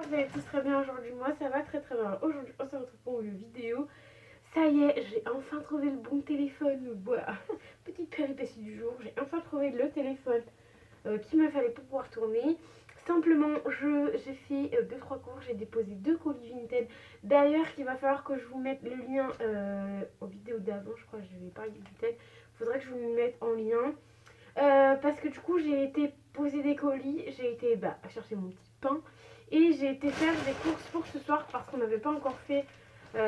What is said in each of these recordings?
vous allez tous très bien aujourd'hui. Moi ça va très bien. Aujourd'hui on se retrouve pour une vidéo. Ça y est, j'ai enfin trouvé le bon téléphone. Voilà. Petite péripétie du jour. J'ai enfin trouvé le téléphone qu'il me fallait pour pouvoir tourner. Simplement, j'ai fait 2-3 cours, j'ai déposé 2 colis Vinted. D'ailleurs, il va falloir que je vous mette le lien en vidéo d'avant, je crois que je vais parler du Vinted. Il faudrait que je vous le mette en lien. Parce que du coup, j'ai été poser des colis, j'ai été chercher mon petit pain et j'ai été faire des courses pour ce soir parce qu'on n'avait pas encore fait. On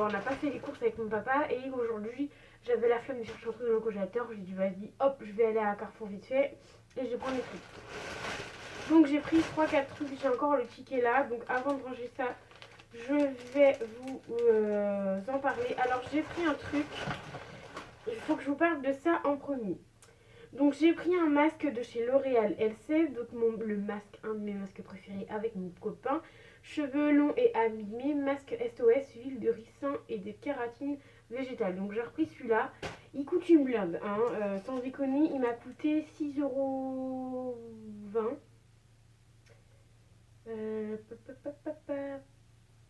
n'a pas fait les courses avec mon papa et aujourd'hui, j'avais la flemme de chercher un truc dans le congélateur. J'ai dit, vas-y, hop, je vais aller à Carrefour vite fait et je vais prendre les trucs. Donc, j'ai pris 3-4 trucs, j'ai encore le ticket là. Donc, avant de ranger ça, je vais vous en parler. Alors, j'ai pris un truc, il faut que je vous parle de ça en premier. Donc j'ai pris un masque de chez L'Oréal LC, donc le masque, un de mes masques préférés avec mon copain. Cheveux longs et abîmés, masque SOS, huile de ricin et de kératine végétale. Donc j'ai repris celui-là. Il coûte une blinde, hein. Sans déconner, il m'a coûté 6,20 €.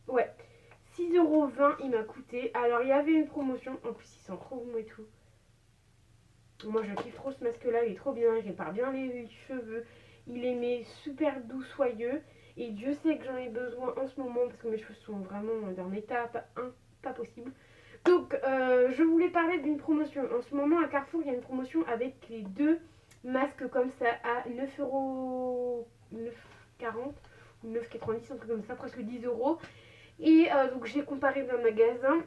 Ouais, 6,20 € il m'a coûté. Alors il y avait une promotion, en plus il sent trop bon et tout. Moi je kiffe trop ce masque là, il est trop bien, il répare bien les cheveux, il est mais super doux, soyeux. Et Dieu sait que j'en ai besoin en ce moment parce que mes cheveux sont vraiment d'un état pas possible. Donc je voulais parler d'une promotion. En ce moment à Carrefour il y a une promotion avec les deux masques comme ça à 9,40 € ou 9,90 €, un truc comme ça, presque 10 €. Et donc j'ai comparé dans le magasin.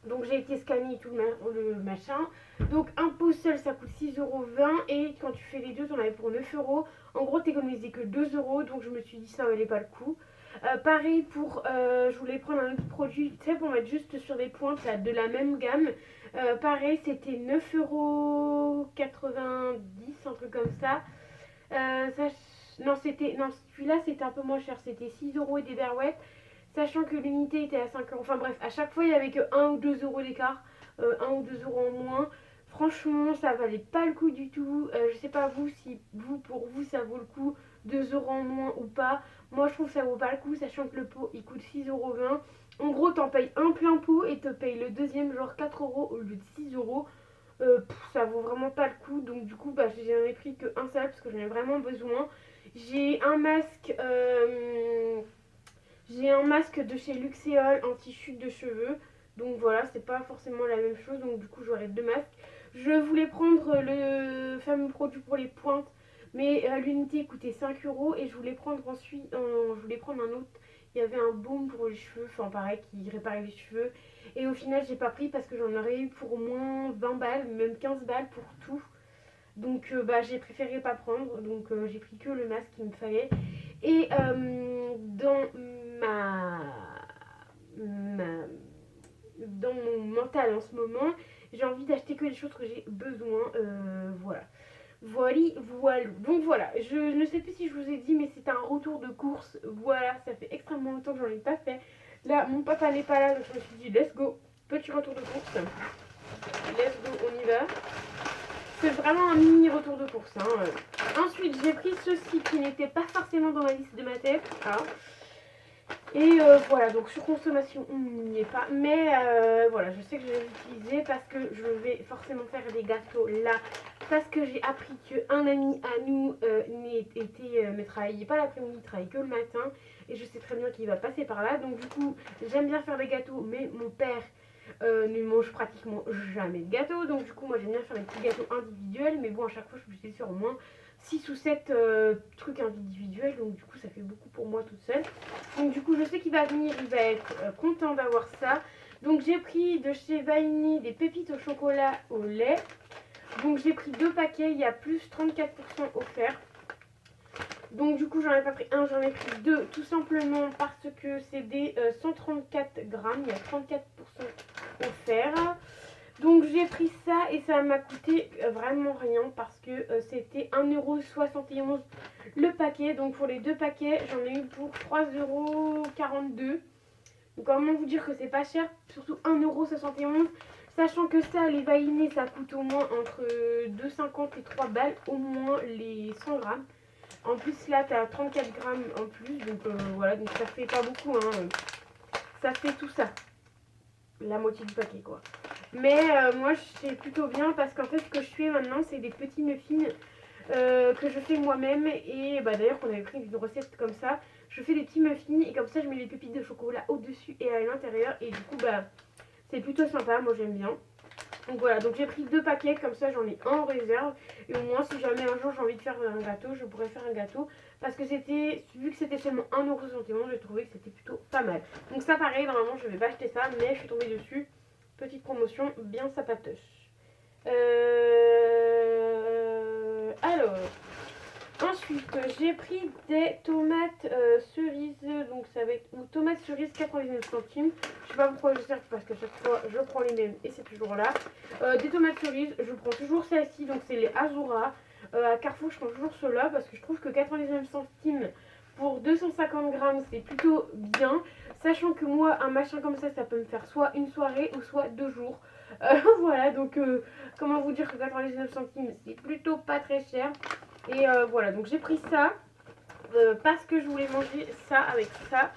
Donc j'ai été scanner tout le machin. Donc un pot seul ça coûte 6,20 € et quand tu fais les deux, tu en avais pour 9 €. En gros, t'économisais que 2 €, donc je me suis dit ça valait pas le coup. Pareil pour, je voulais prendre un autre produit, tu sais, pour mettre juste sur des pointes là, de la même gamme. Pareil, c'était 9,90 €, un truc comme ça. Non, celui-là c'était un peu moins cher, c'était 6 € et des berouettes. Sachant que l'unité était à 5 €. Enfin bref, à chaque fois il n'y avait que 1 ou 2 € d'écart, 1 ou 2 € en moins. Franchement, ça valait pas le coup du tout. Je sais pas vous si pour vous ça vaut le coup, 2 € en moins ou pas. Moi je trouve que ça vaut pas le coup, sachant que le pot il coûte 6,20 €. En gros, t'en payes un plein pot et te payes le deuxième genre 4 € au lieu de 6 €. Ça vaut vraiment pas le coup. Donc du coup, j'en ai pris qu'un seul parce que j'en ai vraiment besoin. J'ai un masque. J'ai un masque de chez Luxéol anti-chute de cheveux. Donc voilà, c'est pas forcément la même chose. Donc du coup, j'aurai deux masques. Je voulais prendre le fameux produit pour les pointes. Mais l'unité coûtait 5 €. Et je voulais prendre ensuite, je voulais prendre un autre. Il y avait un baume pour les cheveux. Enfin pareil, qui réparait les cheveux. Et au final, j'ai pas pris parce que j'en aurais eu pour au moins 20 balles, même 15 balles pour tout. Donc j'ai préféré pas prendre. Donc j'ai pris que le masque qu'il me fallait. Et dans ma- dans mon mental en ce moment, j'ai envie d'acheter que les choses que j'ai besoin. Voilà. Voilà. Donc voilà, je ne sais plus si je vous ai dit, mais c'est un retour de course. Voilà, ça fait extrêmement longtemps que j'en ai pas fait. Là, mon papa n'est pas là, donc je me suis dit, let's go. Petit retour de course. Let's go, on y va. C'est vraiment un mini retour de course. Ensuite, j'ai pris ceci qui n'était pas forcément dans la liste de ma tête. Et voilà, donc sur consommation, on n'y est pas. Mais voilà, je sais que je vais l'utiliser parce que je vais forcément faire des gâteaux là. Parce que j'ai appris qu'un ami à nous ne travaillait pas l'après-midi, il travaillait que le matin. Et je sais très bien qu'il va passer par là. Donc du coup, j'aime bien faire des gâteaux, mais mon père ne mange pratiquement jamais de gâteaux. Donc du coup, moi j'aime bien faire des petits gâteaux individuels. Mais bon, à chaque fois, je suis sur au moins 6 ou 7 trucs individuels. Donc du coup, ça fait beaucoup pour moi toute seule. Donc du coup, je sais qu'il va venir, il va être content d'avoir ça. Donc j'ai pris de chez Vaini des pépites au chocolat au lait. Donc j'ai pris 2 paquets, il y a plus 34% offert. Donc du coup, j'en ai pas pris un, j'en ai pris 2 tout simplement parce que c'est des 134 grammes, il y a 34% offert. Donc j'ai pris ça et ça m'a coûté vraiment rien parce que c'était 1,71 € le paquet. Donc pour les 2 paquets, j'en ai eu pour 3,42 €. Donc comment vous dire que c'est pas cher, surtout 1,71 €. Sachant que ça, les vainés, ça coûte au moins entre 2,50 et 3 balles, au moins les 100 grammes. En plus là tu as 34 grammes en plus, donc voilà, donc ça fait pas beaucoup, hein. Ça fait tout ça, la moitié du paquet quoi. Mais moi c'est plutôt bien parce qu'en fait ce que je fais maintenant c'est des petits muffins que je fais moi-même. Et bah, d'ailleurs on avait pris une recette comme ça. Je fais des petits muffins et comme ça je mets les pépites de chocolat au dessus et à l'intérieur. Et du coup bah c'est plutôt sympa, moi j'aime bien. Donc voilà, donc j'ai pris 2 paquets, comme ça j'en ai un en réserve. Et au moins si jamais un jour j'ai envie de faire un gâteau, je pourrais faire un gâteau. Parce que c'était, vu que c'était seulement 1,71 €, j'ai trouvé que c'était plutôt pas mal. Donc ça pareil, normalement je vais pas acheter ça, mais je suis tombée dessus. Petite promotion bien sapatoche. Alors, ensuite j'ai pris des tomates cerises, donc ça va être ou tomates cerises 99 centimes. Je sais pas pourquoi je sers parce que chaque fois je prends les mêmes et c'est toujours là. Des tomates cerises, je prends toujours celle-ci, donc c'est les Azura. À Carrefour je prends toujours ceux-là parce que je trouve que 99 centimes pour 250 grammes c'est plutôt bien. Sachant que moi un machin comme ça peut me faire soit une soirée ou soit 2 jours. Voilà, donc comment vous dire que 99 centimes c'est plutôt pas très cher. Et voilà, donc j'ai pris ça parce que je voulais manger ça avec ça.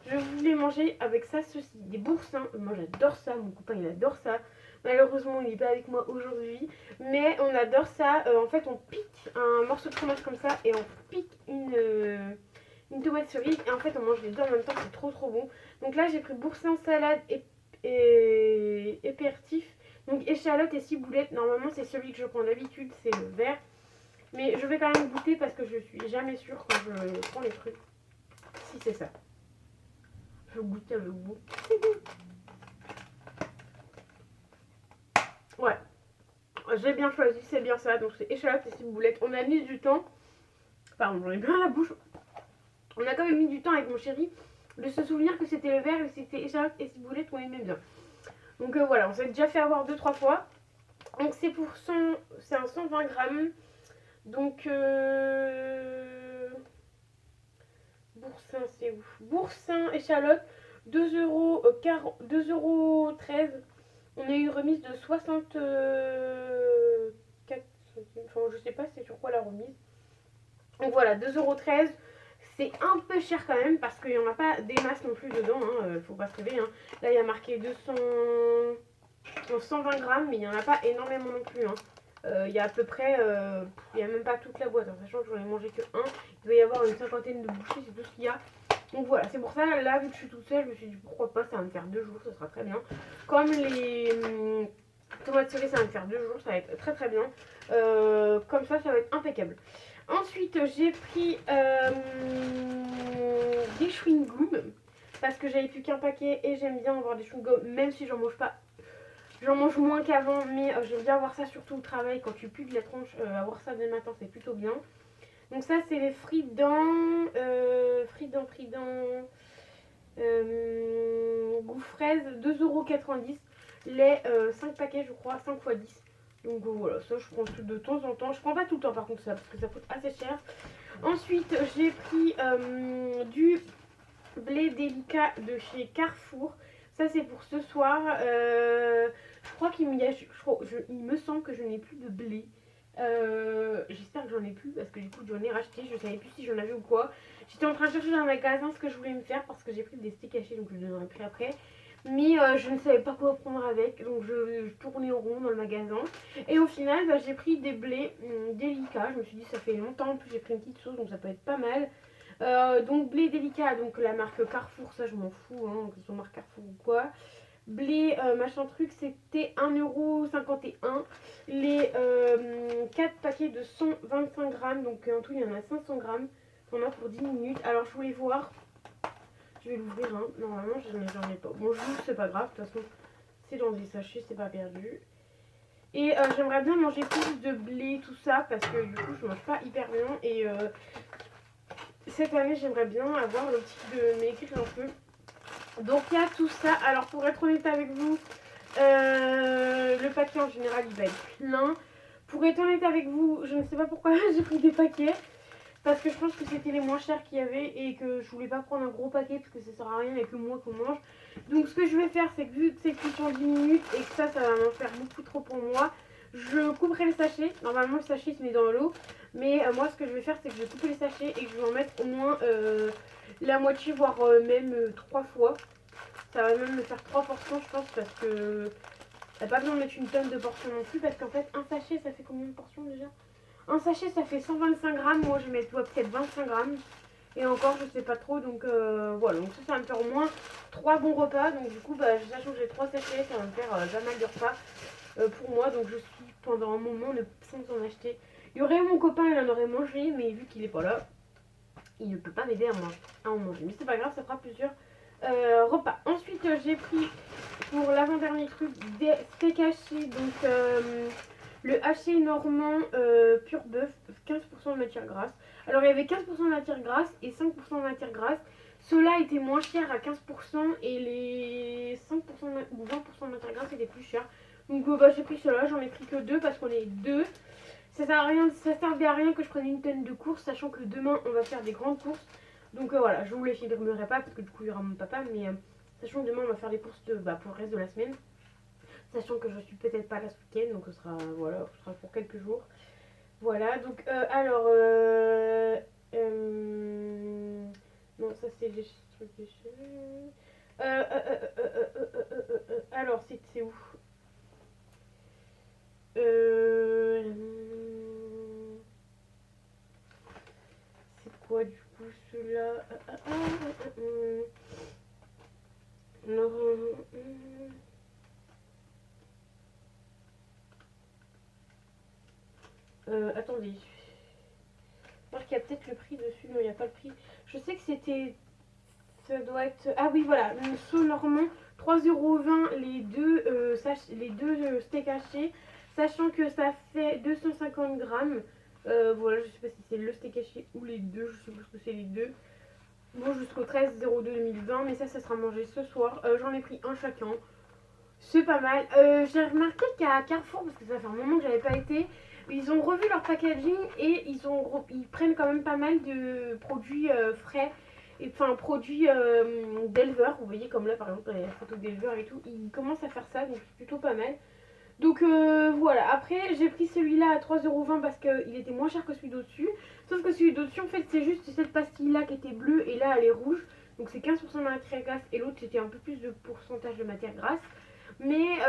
Je voulais manger avec ça ceci, des boursins. Moi j'adore ça, mon copain il adore ça. Malheureusement il n'est pas avec moi aujourd'hui, mais on adore ça. En fait on pique un morceau de fromage comme ça et on pique une tomate cerise et en fait on mange les deux en même temps, c'est trop trop bon. Donc là j'ai pris boursin, salade et apéritif. Donc échalote et ciboulette, normalement c'est celui que je prends d'habitude, c'est le vert. Mais je vais quand même goûter parce que je suis jamais sûre quand je prends les trucs. Si c'est ça. Je goûte avec vous. Ouais. J'ai bien choisi, c'est bien ça. Donc c'est échalote et ciboulette. On a mis du temps. Pardon, j'en ai plein la bouche. On a quand même mis du temps avec mon chéri de se souvenir que c'était le vert et que c'était échalote et ciboulette qu'on aimait bien. Donc voilà, on s'est déjà fait avoir 2-3 fois. Donc c'est pour 100, c'est un 120 grammes. Donc boursin, c'est où? Boursin, échalote, 2,13 €. On a eu une remise de 64 centimes. Enfin, je sais pas c'est sur quoi la remise. Donc voilà, 2,13 €. C'est un peu cher quand même parce qu'il n'y en a pas des masses non plus dedans. Faut pas se rêver. Là, il y a marqué 120 grammes, mais il n'y en a pas énormément non plus. Il y a à peu près, il n'y a même pas toute la boîte, sachant que j'en ai mangé que un. Il doit y avoir une cinquantaine de bouchées, c'est tout ce qu'il y a. Donc voilà, c'est pour ça, là, vu que je suis toute seule, je me suis dit pourquoi pas, ça va me faire 2 jours, ça sera très bien. Comme les tomates cerises, ça va me faire 2 jours, ça va être très très bien. Comme ça va être impeccable. Ensuite, j'ai pris des chewing-gums parce que j'avais plus qu'un paquet et j'aime bien avoir des chewing-gums, même si j'en mange pas. J'en mange moins qu'avant, mais j'aime bien avoir ça surtout au travail quand tu pues de la tronche. Avoir ça dès le matin, c'est plutôt bien. Donc ça, c'est les Fridans, goût fraise, 2,90 €. Les 5 paquets, je crois, 5 x 10. Donc voilà, ça je prends de temps en temps. Je prends pas tout le temps par contre ça, parce que ça coûte assez cher. Ensuite, j'ai pris du blé délicat de chez Carrefour. Ça c'est pour ce soir. Je crois qu'il me semble que je n'ai plus de blé. J'espère que j'en ai plus parce que du coup j'en ai racheté. Je savais plus si j'en avais ou quoi. J'étais en train de chercher dans un magasin ce que je voulais me faire parce que j'ai pris des steaks hachés, donc je les aurais pris après. Mais je ne savais pas quoi prendre avec, donc je tournais en rond dans le magasin. Et au final, bah, j'ai pris des blés délicats. Je me suis dit ça fait longtemps, en plus j'ai pris une petite sauce, donc ça peut être pas mal. Donc blé délicat, donc la marque Carrefour, ça je m'en fous, que ce soit marque Carrefour ou quoi. Blé machin truc, c'était 1,51 €. Les 4 paquets de 125 grammes, donc en tout il y en a 500 grammes. On a pour 10 minutes. Alors je voulais voir, je vais l'ouvrir, normalement j'en ai pas. Bon, juste c'est pas grave, de toute façon c'est dans des sachets, c'est pas perdu. Et j'aimerais bien manger plus de blé, tout ça, parce que du coup je mange pas hyper bien. Et cette année j'aimerais bien avoir l'optique de maigrir un peu. Donc il y a tout ça. Alors pour être honnête avec vous, le paquet en général il va être plein. Pour être honnête avec vous, je ne sais pas pourquoi j'ai pris des paquets. Parce que je pense que c'était les moins chers qu'il y avait et que je voulais pas prendre un gros paquet parce que ça sert à rien et que moi qu'on mange. Donc ce que je vais faire, c'est que vu que c'est cuit en 10 minutes et que ça va m'en faire beaucoup trop pour moi, Je couperai les sachets. Normalement, le sachet se met dans l'eau. Mais moi, ce que je vais faire, c'est que je vais couper les sachets et que je vais en mettre au moins la moitié, voire même 3 fois. Ça va même me faire 3 portions, je pense, parce que t'as pas besoin de mettre une tonne de portions non plus. Parce qu'en fait, un sachet, ça fait combien de portions déjà? Un sachet, ça fait 125 grammes. Moi, je vais mettre peut-être 25 grammes. Et encore, je sais pas trop. Donc voilà. Donc ça va me faire au moins 3 bons repas. Donc du coup, sachant que j'ai 3 sachets, ça va me faire pas mal de repas pour moi. Donc je suis pendant un moment sans en acheter. Il y aurait mon copain, il en aurait mangé. Mais vu qu'il est pas là, il ne peut pas m'aider à en manger. Mais c'est pas grave, ça fera plusieurs repas. Ensuite, j'ai pris pour l'avant-dernier truc des steaks hachés. Donc le haché normand pur bœuf, 15% de matière grasse. Alors il y avait 15% de matière grasse et 5% de matière grasse. Ceux-là étaient moins chers à 15% et les 5% ou 20% de matière grasse étaient plus chers. Donc j'ai pris ceux-là, j'en ai pris que 2 parce qu'on est 2. Ça servait à rien que je prenne une tonne de courses, sachant que demain on va faire des grandes courses. Donc voilà, je vous les filmerai pas parce que du coup il y aura mon papa, mais sachant que demain on va faire des courses pour le reste de la semaine. Sachant que je suis peut-être pas là ce week-end, donc ce sera pour quelques jours. Voilà, donc alors non, ça c'est les trucs des cheveux. Alors c'est où? C'est quoi du coup ceux-là? Non. Attendez. Je pense qu'il y a peut-être le prix dessus. Non, il n'y a pas le prix. Je sais que c'était. Ça doit être. Ah oui, voilà. Le saut normand, 3,20€ les deux steaks hachés. Sachant que ça fait 250 grammes. Voilà, je sais pas si c'est le steak haché ou les deux. Je suppose que c'est les deux. Bon, jusqu'au 13/02/2020. Mais ça sera mangé ce soir. J'en ai pris un chacun. C'est pas mal. J'ai remarqué qu'à Carrefour, parce que ça fait un moment que j'avais pas été, ils ont revu leur packaging et ils prennent quand même pas mal de produits frais. Et enfin, produits d'éleveurs. Vous voyez, comme là par exemple, la photo d'éleveurs et tout. Ils commencent à faire ça, donc c'est plutôt pas mal. Donc voilà. Après, j'ai pris celui-là à 3,20€ parce qu'il était moins cher que celui d'au-dessus. Sauf que celui d'au-dessus, en fait, c'est juste cette pastille-là qui était bleue et là, elle est rouge. Donc c'est 15% de matière grasse et l'autre, c'était un peu plus de pourcentage de matière grasse. Mais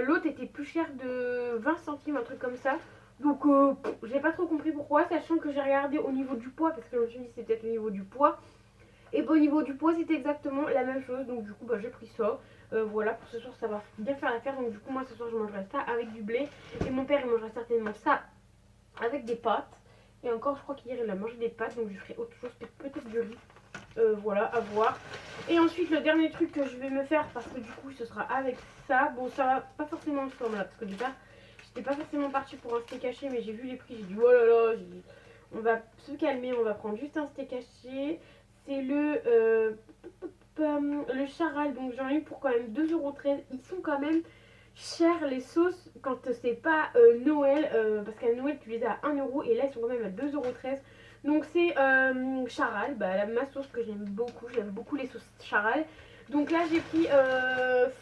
l'autre était plus cher de 20 centimes, un truc comme ça. Donc j'ai pas trop compris pourquoi, sachant que j'ai regardé au niveau du poids, parce que je me suis dit c'est peut-être au niveau du poids. Et au niveau du poids c'était exactement la même chose, donc du coup j'ai pris ça. Voilà, pour ce soir ça va bien faire l'affaire, donc du coup moi ce soir je mangerai ça avec du blé. Et mon père il mangera certainement ça avec des pâtes. Et encore je crois qu'hier il a mangé des pâtes, donc je ferai autre chose, peut-être du riz. Voilà, à voir. Et ensuite, le dernier truc que je vais me faire, parce que du coup, ce sera avec ça. Bon, ça va pas forcément le format, parce que déjà, j'étais pas forcément partie pour un steak haché, mais j'ai vu les prix, j'ai dit oh là là, on va se calmer, on va prendre juste un steak haché. C'est le charal, donc j'en ai eu pour quand même 2,13€. Ils sont quand même chers les sauces quand c'est pas Noël, parce qu'à Noël tu les as à 1€ et là ils sont quand même à 2,13€. Donc c'est charal, ma sauce que j'aime beaucoup les sauces charal. Donc là j'ai pris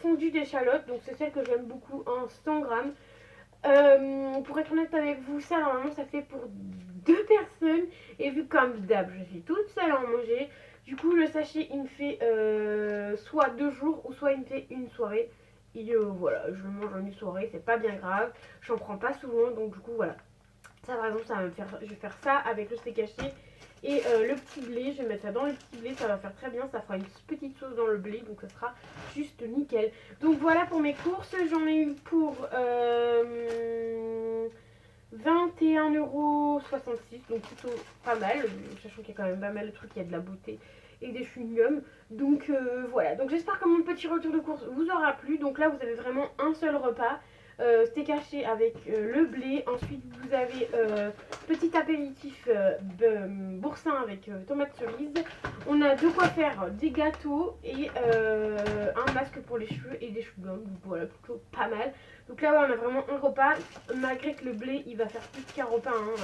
fondue d'échalote, donc c'est celle que j'aime beaucoup en 100 grammes. Pour être honnête avec vous, ça normalement ça fait pour 2 personnes. Et vu comme d'hab je suis toute seule à en manger, du coup le sachet il me fait soit 2 jours ou soit il me fait une soirée. Et voilà, je le mange en une soirée, c'est pas bien grave. J'en prends pas souvent, donc du coup voilà. Ça par exemple, je vais faire ça avec le steak haché et le petit blé. Je vais mettre ça dans le petit blé, ça va faire très bien. Ça fera une petite sauce dans le blé, donc ça sera juste nickel. Donc voilà pour mes courses. J'en ai eu pour 21,66€, donc plutôt pas mal. Sachant qu'il y a quand même pas mal de trucs, il y a de la beauté et des chewing-gums. Donc voilà, donc j'espère que mon petit retour de course vous aura plu. Donc là vous avez vraiment un seul repas. Steak haché avec le blé. Ensuite vous avez petit apéritif boursin avec tomate cerise. On a de quoi faire des gâteaux et un masque pour les cheveux et des chewing-gums. Donc voilà, plutôt pas mal. Donc là ouais, on a vraiment un repas. Malgré que le blé il va faire plus qu'un repas, hein.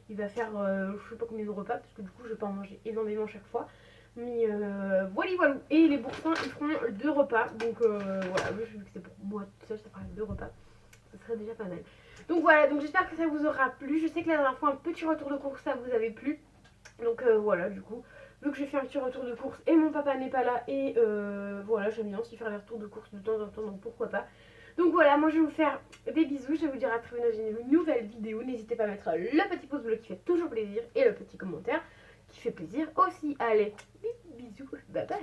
Il va faire je sais pas combien de repas, parce que du coup je vais pas en manger énormément chaque fois. Mais voilà, voilà. Et les boursins ils feront 2 repas. Donc voilà, vu que c'est pour moi tout seul, ça fera 2 repas. ce serait déjà pas mal. Donc voilà, donc j'espère que ça vous aura plu. Je sais que la dernière fois un petit retour de course ça vous avait plu. Donc voilà, du coup, vu que j'ai fait un petit retour de course et mon papa n'est pas là, et voilà, j'aime bien aussi faire les retours de course de temps en temps, donc pourquoi pas. Donc voilà, moi je vais vous faire des bisous, je vais vous dire à très bientôt dans une nouvelle vidéo. N'hésitez pas à mettre le petit pouce bleu qui fait toujours plaisir et le petit commentaire qui fait plaisir aussi. Allez, bisous, bye bye.